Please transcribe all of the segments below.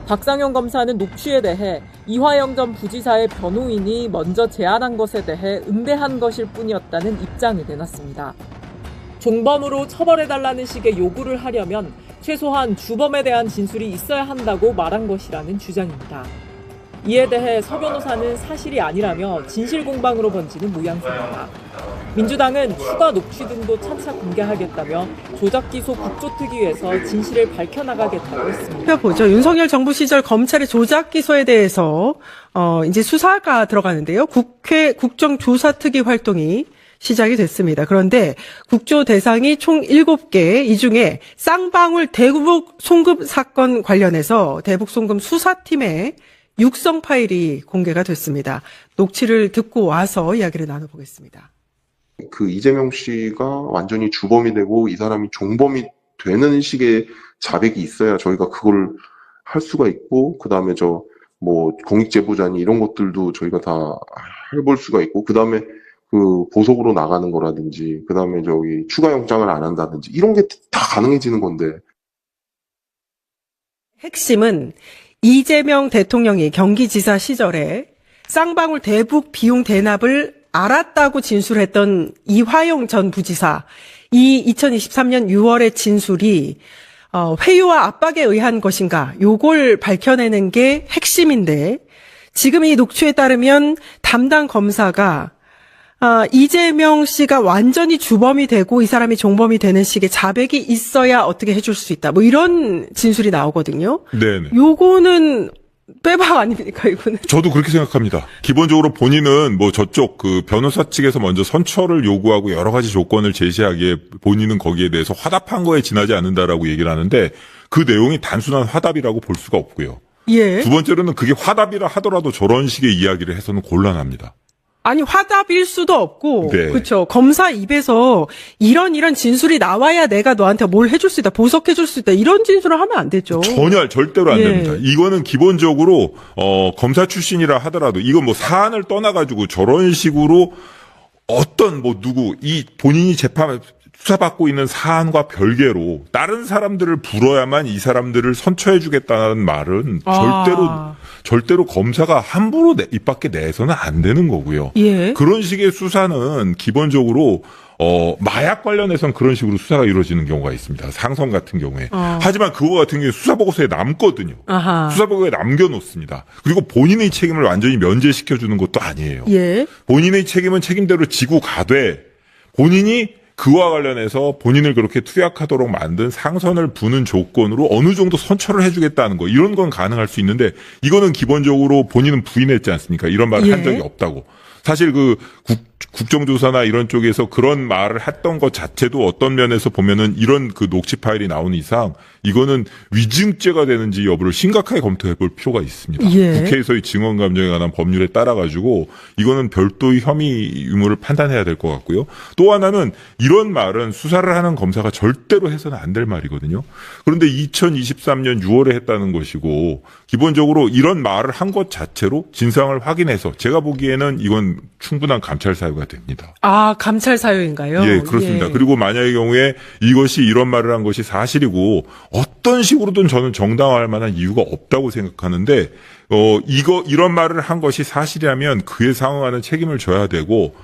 박상현 검사는 녹취에 대해 이화영 전 부지사의 변호인이 먼저 제안한 것에 대해 응대한 것일 뿐이었다는 입장을 내놨습니다. 종범으로 처벌해달라는 식의 요구를 하려면 최소한 주범에 대한 진술이 있어야 한다고 말한 것이라는 주장입니다. 이에 대해 서 변호사는 사실이 아니라며 진실공방으로 번지는 모양새입니다. 민주당은 추가 녹취 등도 차차 공개하겠다며 조작기소 국조특위에서 진실을 밝혀나가겠다고 했습니다. 보죠. 윤석열 정부 시절 검찰의 조작기소에 대해서 이제 수사가 들어가는데요. 국회 국정조사특위 활동이 시작이 됐습니다. 그런데 국조 대상이 총 7개, 이 중에 쌍방울 대북 송금 사건 관련해서 대북 송금 수사팀의 육성 파일이 공개가 됐습니다. 녹취를 듣고 와서 이야기를 나눠보겠습니다. 그 이재명 씨가 완전히 주범이 되고 이 사람이 종범이 되는 식의 자백이 있어야 저희가 그걸 할 수가 있고, 그 다음에 공익제보자니 이런 것들도 저희가 다 해볼 수가 있고, 그 다음에 그 보석으로 나가는 거라든지, 그 다음에 추가 영장을 안 한다든지 이런 게 다 가능해지는 건데. 핵심은 이재명 대통령이 경기지사 시절에 쌍방울 대북 비용 대납을 알았다고 진술했던 이화영 전 부지사, 이 2023년 6월의 진술이 회유와 압박에 의한 것인가, 요걸 밝혀내는 게 핵심인데, 지금 이 녹취에 따르면 담당 검사가 이재명 씨가 완전히 주범이 되고 이 사람이 종범이 되는 식의 자백이 있어야 어떻게 해줄 수 있다, 뭐 이런 진술이 나오거든요. 네네. 요거는 빼박 아닙니까, 이거는? 저도 그렇게 생각합니다. 기본적으로 본인은 저쪽 변호사 측에서 먼저 선처를 요구하고 여러 가지 조건을 제시하기에 본인은 거기에 대해서 화답한 거에 지나지 않는다라고 얘기를 하는데, 그 내용이 단순한 화답이라고 볼 수가 없고요. 예. 두 번째로는 그게 화답이라 하더라도 저런 식의 이야기를 해서는 곤란합니다. 아니, 화답일 수도 없고, 네. 그렇죠. 검사 입에서 이런 진술이 나와야 내가 너한테 뭘 해줄 수 있다, 보석해줄 수 있다, 이런 진술을 하면 안 되죠. 절대로 안 예. 됩니다. 이거는 기본적으로 검사 출신이라 하더라도 이건 사안을 떠나가지고 저런 식으로 이 본인이 수사받고 있는 사안과 별개로 다른 사람들을 불어야만 이 사람들을 선처해주겠다는 말은 절대로 검사가 함부로 입 밖에 내서는 안 되는 거고요. 예. 그런 식의 수사는 기본적으로 마약 관련해서는 그런 식으로 수사가 이루어지는 경우가 있습니다. 상선 같은 경우에. 하지만 그거 같은 경우에 수사보고서에 남거든요. 아하. 수사보고서에 남겨놓습니다. 그리고 본인의 책임을 완전히 면제시켜주는 것도 아니에요. 예. 본인의 책임은 책임대로 지고 가되, 본인이 그와 관련해서 본인을 그렇게 투약하도록 만든 상선을 부는 조건으로 어느 정도 선처를 해주겠다는 거, 이런 건 가능할 수 있는데, 이거는 기본적으로 본인은 부인했지 않습니까? 이런 말을 한 적이 없다고. 사실 국정조사나 이런 쪽에서 그런 말을 했던 것 자체도 어떤 면에서 보면은 이런 녹취 파일이 나오는 이상 이거는 위증죄가 되는지 여부를 심각하게 검토해 볼 필요가 있습니다. 예. 국회에서의 증언 감정에 관한 법률에 따라 가지고 이거는 별도의 혐의 유무를 판단해야 될 것 같고요. 또 하나는 이런 말은 수사를 하는 검사가 절대로 해서는 안 될 말이거든요. 그런데 2023년 6월에 했다는 것이고, 기본적으로 이런 말을 한 것 자체로 진상을 확인해서 제가 보기에는 이건 충분한 감찰 사유가 됩니다. 아, 감찰 사유인가요? 예, 그렇습니다. 예. 그리고 만약의 경우에 이것이 이런 말을 한 것이 사실이고 어떤 식으로든 저는 정당화할 만한 이유가 없다고 생각하는데, 이런 말을 한 것이 사실이라면 그에 상응하는 책임을 져야 되고,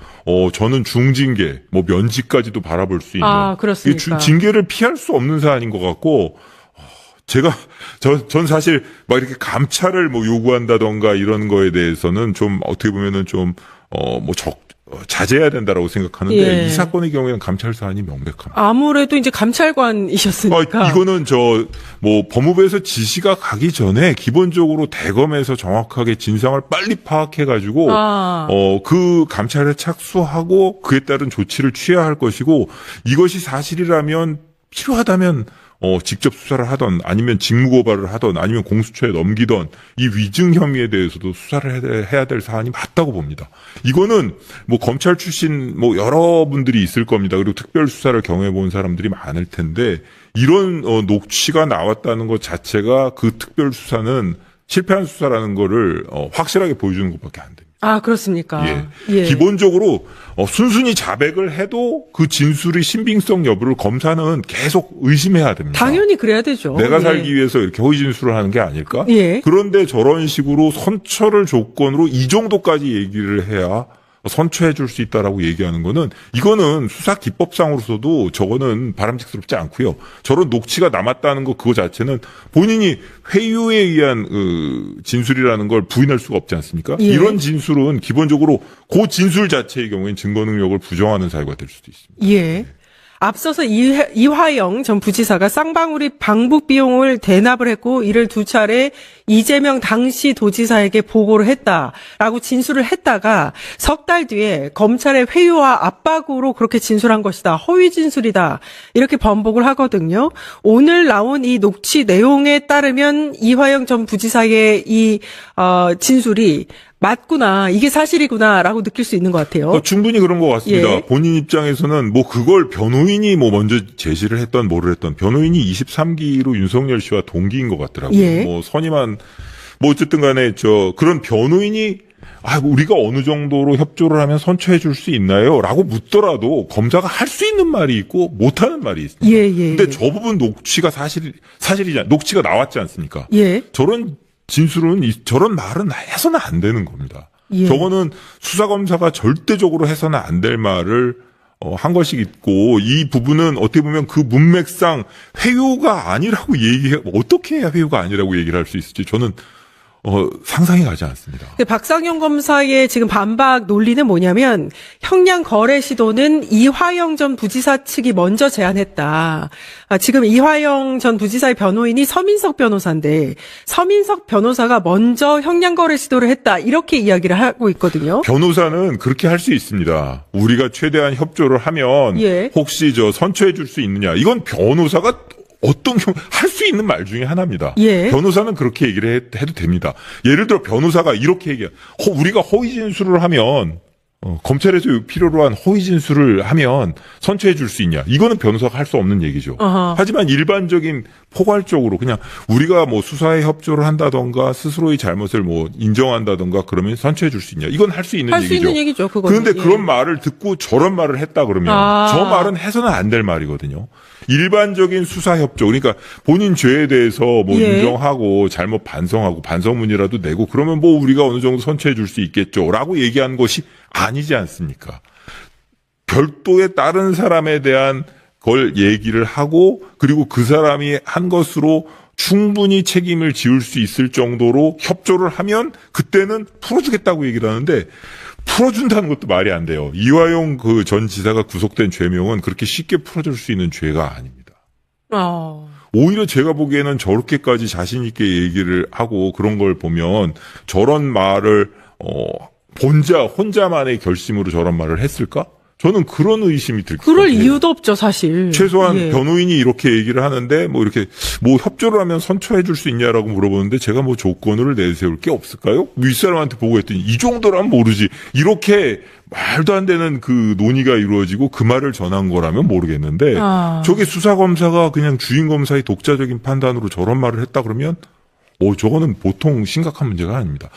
저는 중징계, 면직까지도 바라볼 수 있는. 그렇습니까? 징계를 피할 수 없는 사안인 것 같고, 전 사실 이렇게 감찰을 요구한다던가 이런 거에 대해서는 좀 어떻게 보면은 좀 자제해야 된다라고 생각하는데, 예. 이 사건의 경우에는 감찰 사안이 명백합니다. 아무래도 이제 감찰관이셨으니까. 이거는 법무부에서 지시가 가기 전에 기본적으로 대검에서 정확하게 진상을 빨리 파악해가지고 그 감찰에 착수하고 그에 따른 조치를 취해야 할 것이고, 이것이 사실이라면 필요하다면 직접 수사를 하던, 아니면 직무고발을 하던, 아니면 공수처에 넘기던 이 위증 혐의에 대해서도 수사를 해야 될 사안이 맞다고 봅니다. 이거는 검찰 출신 여러분들이 있을 겁니다. 그리고 특별 수사를 경험해 본 사람들이 많을 텐데, 이런 녹취가 나왔다는 것 자체가 그 특별 수사는 실패한 수사라는 거를 확실하게 보여주는 것밖에 안 됩니다. 아, 그렇습니까? 예. 예. 기본적으로 순순히 자백을 해도 그 진술의 신빙성 여부를 검사는 계속 의심해야 됩니다. 당연히 그래야 되죠. 내가 예. 살기 위해서 이렇게 허위 진술을 하는 게 아닐까? 예. 그런데 저런 식으로 선처를 조건으로 이 정도까지 얘기를 해야 선처해 줄 수 있다라고 얘기하는 거는 이거는 수사 기법상으로서도 저거는 바람직스럽지 않고요. 저런 녹취가 남았다는 거 그거 자체는 본인이 회유에 의한 진술이라는 걸 부인할 수가 없지 않습니까? 예. 이런 진술은 기본적으로 그 진술 자체의 경우엔 증거 능력을 부정하는 사유가 될 수도 있습니다. 예. 앞서서 이화영 전 부지사가 쌍방울이 방북 비용을 대납을 했고 이를 두 차례 이재명 당시 도지사에게 보고를 했다라고 진술을 했다가 석 달 뒤에 검찰의 회유와 압박으로 그렇게 진술한 것이다. 허위 진술이다. 이렇게 번복을 하거든요. 오늘 나온 이 녹취 내용에 따르면 이화영 전 부지사의 이 진술이 맞구나, 이게 사실이구나라고 느낄 수 있는 것 같아요. 충분히 그런 것 같습니다. 예. 본인 입장에서는 뭐 그걸 변호인이 뭐 먼저 제시를 했던 뭐를 했던 변호인이 23기로 윤석열 씨와 동기인 것 같더라고요. 예. 뭐 선임한 뭐 어쨌든 간에 그런 변호인이 우리가 어느 정도로 협조를 하면 선처해 줄 수 있나요? 라고 묻더라도 검사가 할 수 있는 말이 있고 못 하는 말이 있습니다. 예, 예. 근데 저 부분 녹취가 사실이잖아요. 녹취가 나왔지 않습니까? 예. 저런 저런 말은 해서는 안 되는 겁니다. 예. 저거는 수사검사가 절대적으로 해서는 안 될 말을 한 것이 있고 이 부분은 어떻게 보면 그 문맥상 회유가 아니라고 어떻게 해야 회유가 아니라고 얘기를 할 수 있을지 저는 상상이 가지 않습니다. 박상영 검사의 지금 반박 논리는 뭐냐면 형량 거래 시도는 이화영 전 부지사 측이 먼저 제안했다. 지금 이화영 전 부지사의 변호인이 서민석 변호사인데 서민석 변호사가 먼저 형량 거래 시도를 했다. 이렇게 이야기를 하고 있거든요. 변호사는 그렇게 할 수 있습니다. 우리가 최대한 협조를 하면 예. 혹시 선처해 줄 수 있느냐. 이건 변호사가 어떤 경우 할 수 있는 말 중에 하나입니다. 예. 변호사는 그렇게 얘기를 해도 됩니다. 예를 들어 변호사가 이렇게 얘기해요. 우리가 허위 진술을 하면 검찰에서 필요로 한 허위 진술을 하면 선처해 줄 수 있냐. 이거는 변호사가 할 수 없는 얘기죠. 어허. 하지만 일반적인 포괄적으로 그냥 우리가 뭐 수사에 협조를 한다던가 스스로의 잘못을 뭐 인정한다던가 그러면 선처해 줄 수 있냐. 이건 할 수 있는 할 얘기죠. 수 있는 얘기죠. 그거는. 그런데 예. 그런 말을 듣고 저런 말을 했다 그러면 저 말은 해서는 안 될 말이거든요. 일반적인 수사 협조, 그러니까 본인 죄에 대해서 뭐 예. 인정하고 잘못 반성하고 반성문이라도 내고 그러면 뭐 우리가 어느 정도 선처해 줄 수 있겠죠라고 얘기한 것이 아니지 않습니까? 별도의 다른 사람에 대한 걸 얘기를 하고 그리고 그 사람이 한 것으로 충분히 책임을 지을 수 있을 정도로 협조를 하면 그때는 풀어주겠다고 얘기를 하는데 풀어준다는 것도 말이 안 돼요. 이화영 그 전 지사가 구속된 죄명은 그렇게 쉽게 풀어줄 수 있는 죄가 아닙니다. 오히려 제가 보기에는 저렇게까지 자신 있게 얘기를 하고 그런 걸 보면 저런 말을 혼자만의 결심으로 저런 말을 했을까? 저는 그런 의심이 들 그럴 같아요. 이유도 없죠, 사실. 최소한 예. 변호인이 이렇게 얘기를 하는데 뭐 이렇게 뭐 협조를 하면 선처해 줄 수 있냐라고 물어보는데 제가 뭐 조건을 내세울 게 없을까요? 윗사람한테 보고했더니 이 정도란 모르지. 이렇게 말도 안 되는 그 논의가 이루어지고 그 말을 전한 거라면 모르겠는데 저게 수사검사가 그냥 주인검사의 독자적인 판단으로 저런 말을 했다 그러면 저거는 보통 심각한 문제가 아닙니다.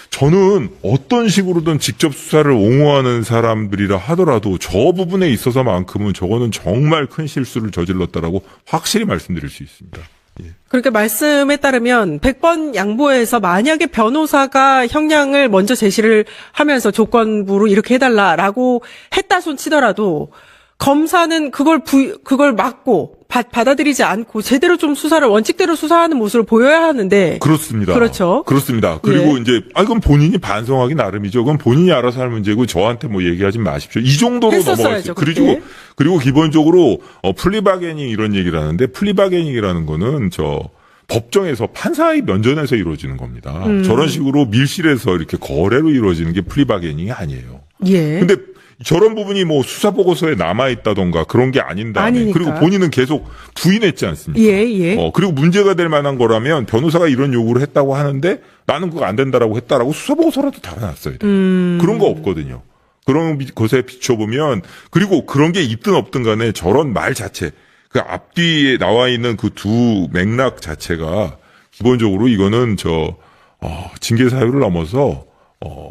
저는 어떤 식으로든 직접 수사를 옹호하는 사람들이라 하더라도 저 부분에 있어서만큼은 저거는 정말 큰 실수를 저질렀다라고 확실히 말씀드릴 수 있습니다. 예. 그러니까 말씀에 따르면 100번 양보해서 만약에 변호사가 형량을 먼저 제시를 하면서 조건부로 이렇게 해달라라고 했다 손 치더라도 검사는 그걸 막고 받아들이지 않고 제대로 좀 수사를 원칙대로 수사하는 모습을 보여야 하는데. 그렇습니다. 그렇죠. 그렇습니다. 그리고 예. 이제 그건 본인이 반성하기 나름이죠. 그건 본인이 알아서 할 문제고 저한테 뭐 얘기하지 마십시오. 이 정도로 했었어야죠, 넘어갔어요. 그리고 기본적으로 플리바게닝 이런 얘기를 하는데 플리바게닝이라는 거는 법정에서 판사의 면전에서 이루어지는 겁니다. 저런 식으로 밀실에서 이렇게 거래로 이루어지는 게 플리바게닝이 아니에요. 예. 근데 저런 부분이 뭐 수사 보고서에 남아 있다던가 그런 게 아닌다. 아니니까. 그리고 본인은 계속 부인했지 않습니까? 예. 그리고 문제가 될 만한 거라면 변호사가 이런 요구를 했다고 하는데 나는 그거 안 된다라고 했다라고 수사 보고서라도 달아놨어야 돼요. 그런 거 없거든요. 그런 것에 비춰보면 그리고 그런 게 있든 없든 간에 저런 말 자체 그 앞뒤에 나와 있는 그 두 맥락 자체가 기본적으로 이거는 징계 사유를 넘어서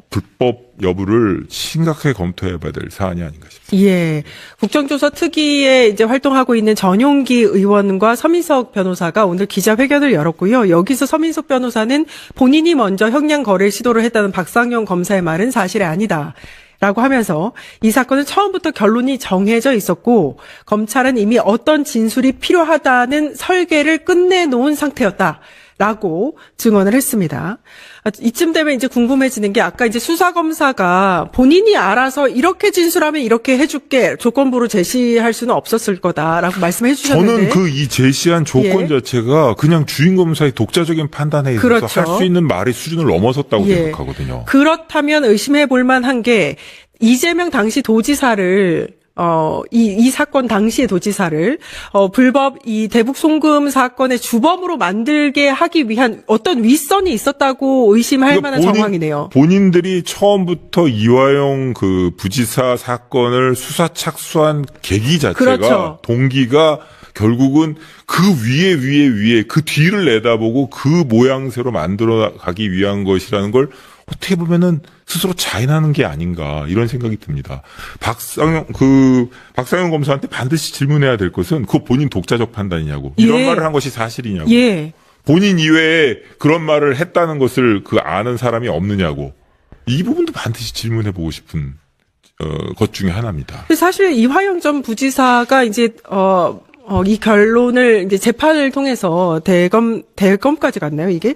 불법 여부를 심각하게 검토해봐야 될 사안이 아닌가 싶습니다. 예. 국정조사 특위에 이제 활동하고 있는 전용기 의원과 서민석 변호사가 오늘 기자회견을 열었고요. 여기서 서민석 변호사는 본인이 먼저 형량 거래 시도를 했다는 박상영 검사의 말은 사실이 아니다. 라고 하면서 이 사건은 처음부터 결론이 정해져 있었고 검찰은 이미 어떤 진술이 필요하다는 설계를 끝내놓은 상태였다. 라고 증언을 했습니다. 이쯤 되면 이제 궁금해지는 게 아까 이제 수사검사가 본인이 알아서 이렇게 진술하면 이렇게 해줄게 조건부로 제시할 수는 없었을 거다라고 말씀해 주셨는데. 저는 이 제시한 조건 예. 자체가 그냥 주인검사의 독자적인 판단에 있어서 그렇죠. 할 수 있는 말의 수준을 넘어섰다고 예. 생각하거든요. 그렇다면 의심해 볼 만한 게 이재명 당시 도지사를 이 사건 당시의 도지사를, 불법 이 대북 송금 사건의 주범으로 만들게 하기 위한 어떤 윗선이 있었다고 의심할 만한 정황이네요. 본인들이 처음부터 이화영 그 부지사 사건을 수사 착수한 계기 자체가 그렇죠. 동기가 결국은 그 위에 그 뒤를 내다보고 그 모양새로 만들어 가기 위한 것이라는 걸 어떻게 보면은 스스로 자인하는 게 아닌가 이런 생각이 듭니다. 박상영 검사한테 반드시 질문해야 될 것은 그 본인 독자적 판단이냐고 이런 예. 말을 한 것이 사실이냐고 예. 본인 이외에 그런 말을 했다는 것을 아는 사람이 없느냐고 이 부분도 반드시 질문해보고 싶은 것 중에 하나입니다. 사실 이화영 전 부지사가 이제 이 결론을 이제 재판을 통해서 대검까지 갔나요, 이게?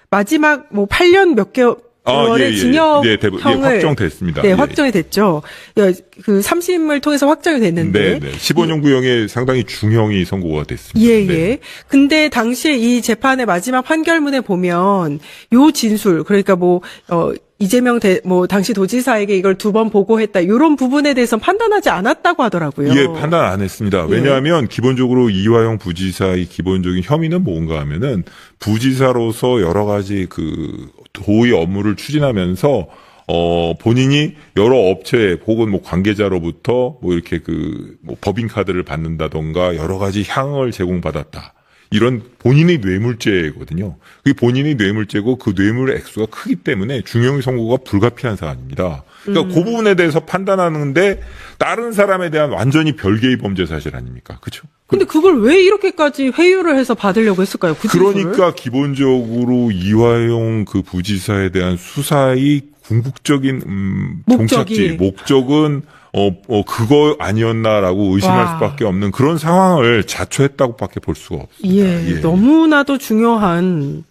마지막 8년 몇 개월의 징역형을 확정됐습니다. 네, 확정이 됐죠. 그 3심을 통해서 확정이 됐는데. 네. 15년 구형에 상당히 중형이 선고가 됐습니다. 예. 네. 근데 당시에 이 재판의 마지막 판결문에 보면 요 진술, 그러니까 이재명 당시 도지사에게 이걸 2번 보고했다. 이런 부분에 대해서 판단하지 않았다고 하더라고요. 예, 판단 안 했습니다. 왜냐하면 기본적으로 이화영 부지사의 기본적인 혐의는 뭔가 하면은 부지사로서 여러 가지 도의 업무를 추진하면서 본인이 여러 업체 혹은 관계자로부터 이렇게 법인 카드를 받는다던가 여러 가지 향을 제공받았다. 이런 본인의 뇌물죄거든요. 그게 본인의 뇌물죄고 그 뇌물의 액수가 크기 때문에 중형의 선고가 불가피한 사안입니다. 그러니까 그 부분에 대해서 판단하는데 다른 사람에 대한 완전히 별개의 범죄 사실 아닙니까? 그렇죠? 근데 그걸 왜 이렇게까지 회유를 해서 받으려고 했을까요? 그러니까 기본적으로 이화영 부지사에 대한 수사의 궁극적인 목적은 그거 아니었나라고 의심할 수밖에 없는 그런 상황을 자초했다고밖에 볼 수가 없습니다. 예. 너무나도 중요한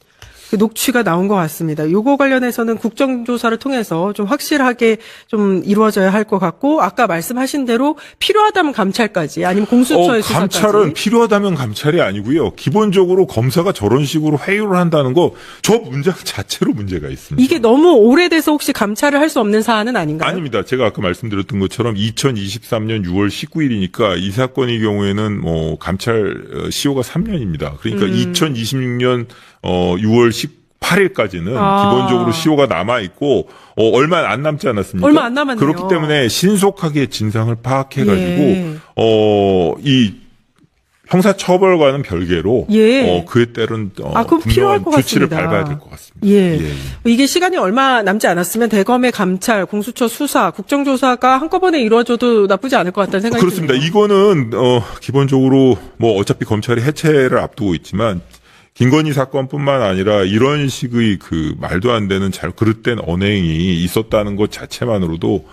녹취가 나온 것 같습니다. 요거 관련해서는 국정조사를 통해서 좀 확실하게 좀 이루어져야 할 것 같고, 아까 말씀하신 대로 필요하다면 감찰까지, 아니면 공수처의 수사까지. 감찰은 필요하다면 감찰이 아니고요. 기본적으로 검사가 저런 식으로 회유를 한다는 저 문장 자체로 문제가 있습니다. 이게 너무 오래돼서 혹시 감찰을 할 수 없는 사안은 아닌가요? 아닙니다. 제가 아까 말씀드렸던 것처럼 2023년 6월 19일이니까 이 사건의 경우에는 감찰 시효가 3년입니다. 그러니까 2026년 6월 18일까지는 기본적으로 시효가 남아있고, 얼마 안 남지 않았습니까? 얼마 안 남았네요. 그렇기 때문에 신속하게 진상을 파악해가지고, 이 형사처벌과는 별개로, 그에 따른, 그럼 필요할 것 조치를 같습니다. 밟아야 될 것 같습니다. 예. 이게 시간이 얼마 남지 않았으면 대검의 감찰, 공수처 수사, 국정조사가 한꺼번에 이루어져도 나쁘지 않을 것 같다는 생각이 그렇습니다. 드네요. 이거는, 기본적으로, 어차피 검찰이 해체를 앞두고 있지만, 김건희 사건뿐만 아니라 이런 식의 말도 안 되는 그릇된 언행이 있었다는 것 자체만으로도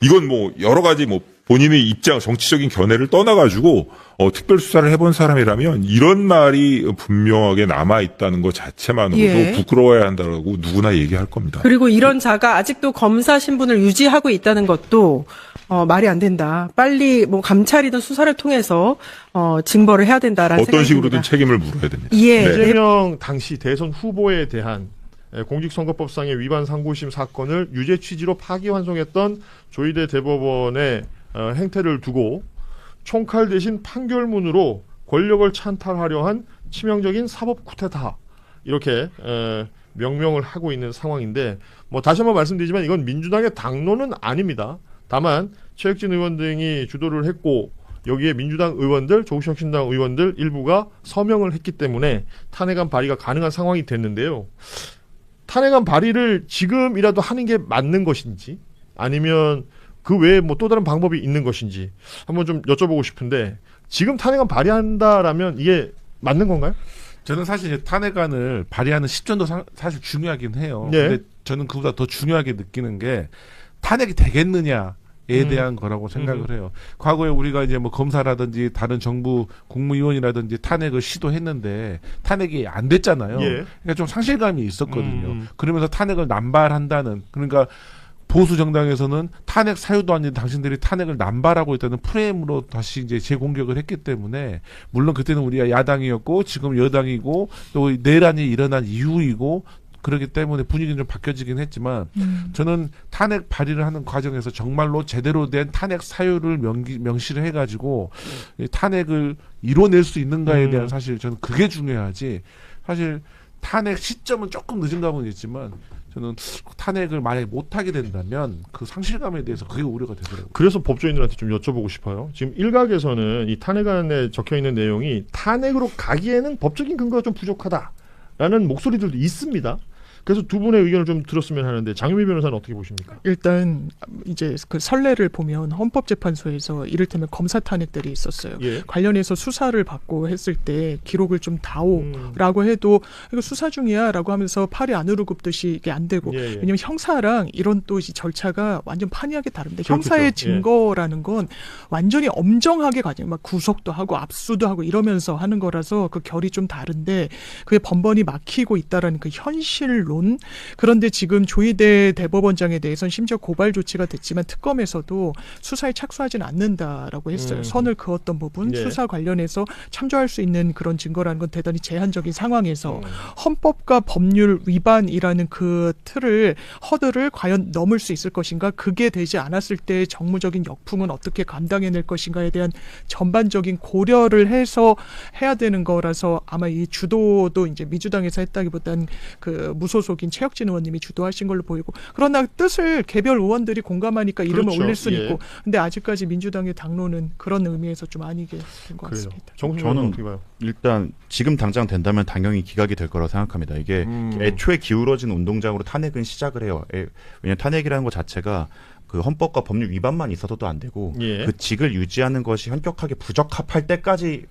이건 여러 가지 본인의 입장, 정치적인 견해를 떠나가지고 특별 수사를 해본 사람이라면 이런 말이 분명하게 남아 있다는 것 자체만으로도 부끄러워야 한다라고 누구나 얘기할 겁니다. 그리고 이런 자가 아직도 검사 신분을 유지하고 있다는 것도 말이 안 된다. 빨리 감찰이든 수사를 통해서 징벌을 해야 된다라는 생각이 어떤 식으로든 듭니다. 책임을 물어야 됩니다. 예. 이재명 당시 대선 후보에 대한 공직선거법상의 위반 상고심 사건을 유죄 취지로 파기환송했던 조희대 대법원의 행태를 두고 총칼 대신 판결문으로 권력을 찬탈하려 한 치명적인 사법 쿠데타 이렇게 명명을 하고 있는 상황인데 다시 한번 말씀드리지만 이건 민주당의 당론은 아닙니다. 다만 최혁진 의원 등이 주도를 했고 여기에 민주당 의원들, 조국혁신당 의원들 일부가 서명을 했기 때문에 탄핵안 발의가 가능한 상황이 됐는데요. 탄핵안 발의를 지금이라도 하는 게 맞는 것인지 아니면 그 외에 뭐 또 다른 방법이 있는 것인지 한번 좀 여쭤보고 싶은데 지금 탄핵안 발의한다라면 이게 맞는 건가요? 저는 사실 이제 탄핵안을 발의하는 시점도 사실 중요하긴 해요. 네. 근데 저는 그보다 더 중요하게 느끼는 게 탄핵이 되겠느냐에 대한 거라고 생각을 해요. 과거에 우리가 이제 뭐 검사라든지 다른 정부 국무위원이라든지 탄핵을 시도했는데 탄핵이 안 됐잖아요. 예. 그러니까 좀 상실감이 있었거든요. 그러면서 탄핵을 남발한다는, 그러니까 보수 정당에서는 탄핵 사유도 아닌 당신들이 탄핵을 남발하고 있다는 프레임으로 다시 이제 재공격을 했기 때문에, 물론 그때는 우리가 야당이었고 지금 여당이고 또 내란이 일어난 이후이고 그렇기 때문에 분위기는 좀 바뀌어지긴 했지만 저는 탄핵 발의를 하는 과정에서 정말로 제대로 된 탄핵 사유를 명시를 해가지고 이 탄핵을 이뤄낼 수 있는가에 대한 사실 저는 그게 중요하지, 사실 탄핵 시점은 조금 늦은 감은 있지만 저는 탄핵을 만약에 못하게 된다면 그 상실감에 대해서 그게 우려가 되더라고요. 그래서 법조인들한테 좀 여쭤보고 싶어요. 지금 일각에서는 이 탄핵안에 적혀있는 내용이 탄핵으로 가기에는 법적인 근거가 좀 부족하다라는 목소리들도 있습니다. 그래서 두 분의 의견을 좀 들었으면 하는데 장유미 변호사는 어떻게 보십니까? 일단 이제 그 선례를 보면 헌법재판소에서 이를테면 검사 탄핵들이 있었어요. 예. 관련해서 수사를 받고 했을 때 기록을 좀 다오라고 해도 이거 수사 중이야라고 하면서 팔이 안으로 굽듯이 이게 안 되고, 예, 예. 왜냐면 형사랑 이런 또 이 절차가 완전 판이하게 다른데, 그렇겠죠. 형사의 예. 증거라는 건 완전히 엄정하게 가지고 막 구속도 하고 압수도 하고 이러면서 하는 거라서 그 결이 좀 다른데 그게 번번이 막히고 있다라는 그 현실로. 그런데 지금 조희대 대법원장에 대해서는 심지어 고발 조치가 됐지만 특검에서도 수사에 착수하지는 않는다라고 했어요. 선을 그었던 부분, 예. 수사 관련해서 참조할 수 있는 그런 증거라는 건 대단히 제한적인 상황에서 헌법과 법률 위반이라는 그 허들을 과연 넘을 수 있을 것인가, 그게 되지 않았을 때 정무적인 역풍은 어떻게 감당해낼 것인가에 대한 전반적인 고려를 해서 해야 되는 거라서 아마 이 주도도 이제 민주당에서 했다기보다는 그 무소속인 최혁진 의원님이 주도하신 걸로 보이고, 그러나 뜻을 개별 의원들이 공감하니까 이름을 그렇죠. 올릴 수는 예. 있고, 근데 아직까지 민주당의 당론은 그런 의미에서 좀 아니게 된 것 그래요. 같습니다. 정신 저는 어떻게 봐요? 일단 지금 당장 된다면 당연히 기각이 될 거라고 생각합니다. 이게 애초에 기울어진 운동장으로 탄핵은 시작을 해요. 왜냐하면 탄핵이라는 것 자체가 그 헌법과 법률 위반만 있어서도 안 되고 예. 그 직을 유지하는 것이 현격하게 부적합할 때까지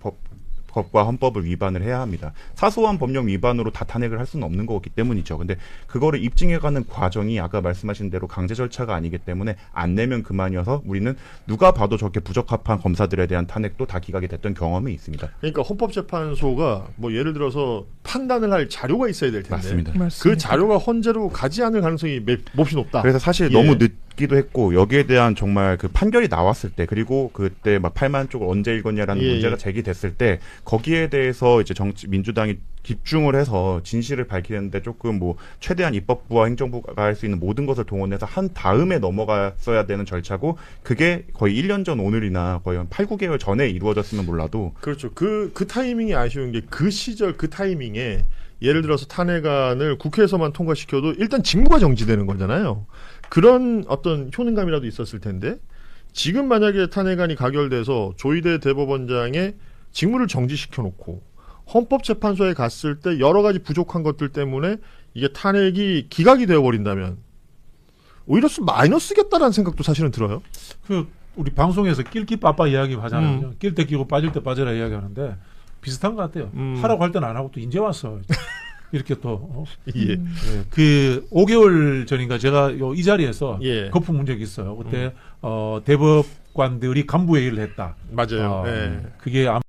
법과 헌법을 위반을 해야 합니다. 사소한 법령 위반으로 다 탄핵을 할 수는 없는 거기 때문이죠. 근데 그거를 입증해가는 과정이 아까 말씀하신 대로 강제 절차가 아니기 때문에 안 내면 그만이어서 우리는 누가 봐도 저렇게 부적합한 검사들에 대한 탄핵도 다 기각이 됐던 경험이 있습니다. 그러니까 헌법재판소가 뭐 예를 들어서 판단을 할 자료가 있어야 될 텐데 맞습니다. 그 자료가 헌재로 가지 않을 가능성이 몹시 높다. 그래서 사실 예. 너무 늦기도 했고, 여기에 대한 정말 그 판결이 나왔을 때, 그리고 그때 막 8만 쪽을 언제 읽었냐라는 예, 문제가 예. 제기됐을 때 거기에 대해서 이제 민주당이 집중을 해서 진실을 밝히는데 조금 뭐 최대한 입법부와 행정부가 할 수 있는 모든 것을 동원해서 한 다음에 넘어갔어야 되는 절차고, 그게 거의 1년 전 오늘이나 거의 한 8, 9개월 전에 이루어졌으면 몰라도. 그렇죠. 그 타이밍이 아쉬운 게 그 시절 그 타이밍에 예를 들어서 탄핵안을 국회에서만 통과시켜도 일단 직무가 정지되는 거잖아요. 그런 어떤 효능감이라도 있었을 텐데 지금 만약에 탄핵안이 가결돼서 조희대 대법원장의 직무를 정지시켜놓고 헌법재판소에 갔을 때 여러 가지 부족한 것들 때문에 이게 탄핵이 기각이 되어버린다면 오히려 마이너스겠다라는 생각도 사실은 들어요. 그 우리 방송에서 낄끼 빠빠 이야기 하잖아요. 낄 때 끼고 빠질 때 빠져라 이야기하는데 비슷한 것 같아요. 하라고 할 때는 안 하고 또 이제 왔어. 이렇게 또 예. 예. 그 5개월 전인가 제가 이 자리에서 예. 거품 문 적이 있어요. 그때 대법관들이 간부 회의를 했다. 맞아요. 예. 그게